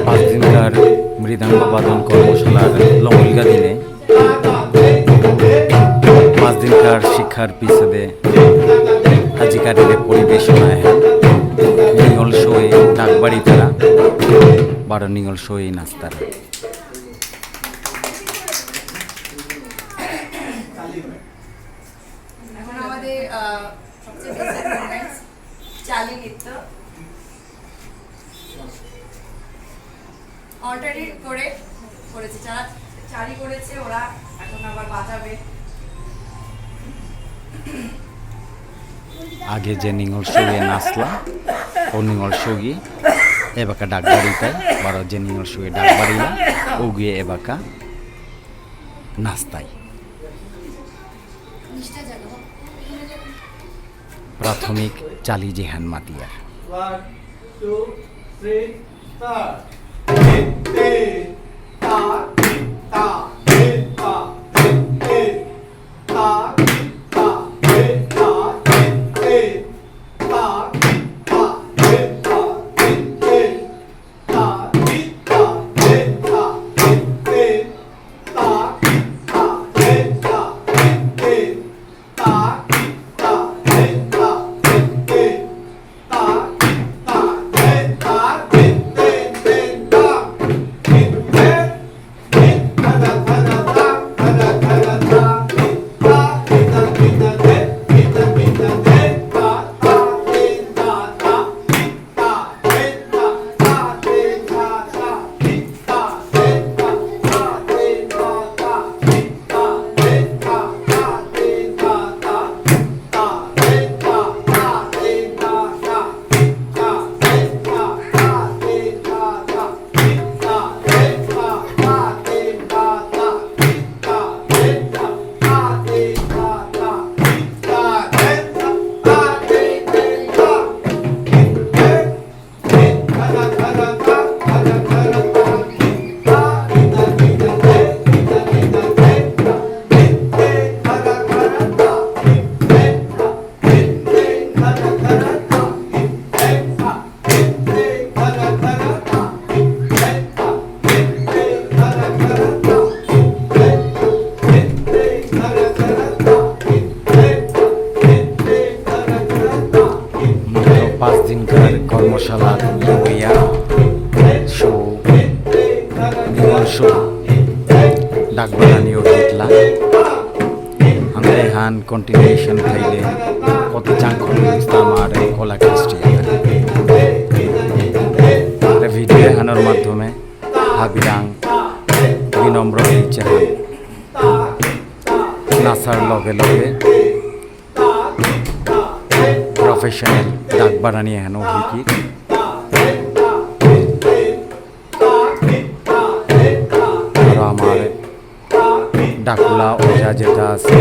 পাঁচ দিনকার মৃদাঙ্গ বাদন কর্মশালার লঙ্গিকা দিনে পাঁচ দিনকার শিক্ষার পিছনে আজিকারের পরিবেশনায় নিঙল শোয়ে ডাকবাড়ি তারা বারো নিঙল শোয়ে নাস্তারা এখন আমাদের সবচেয়ে চালি নৃত্য অল্টারনেট করেছে যারা চালি করেছে ওরা এখন আবার বাজাবে। আগে যে নিঙল শোয়ে নাচলা ও নিঙল শোগি এবাকা ডাকবাড়িতে বারো যে নিঙল শোয়ে ডাকবাড়িলা ও গিয়ে এবাকা নাস্তাই প্রাথমিক চালি জেহান মাতিয়ার কর্মশালার লইয়া শো নিঙল শো ডাকবাড়ানিও জিতলা আমরা এখান কন্টিনিউশন খাইলে কত চাঙ্কল আমার কলা কৃষ্টি ভিডিও এখানোর মাধ্যমে হাবিরাং বিনম্র হয়েছে নাচার লগে লগে প্রফেশনাল ডাকবাড়ানি এখানেও শিকি আর আমার ডাকুলা ওজা যেটা আছে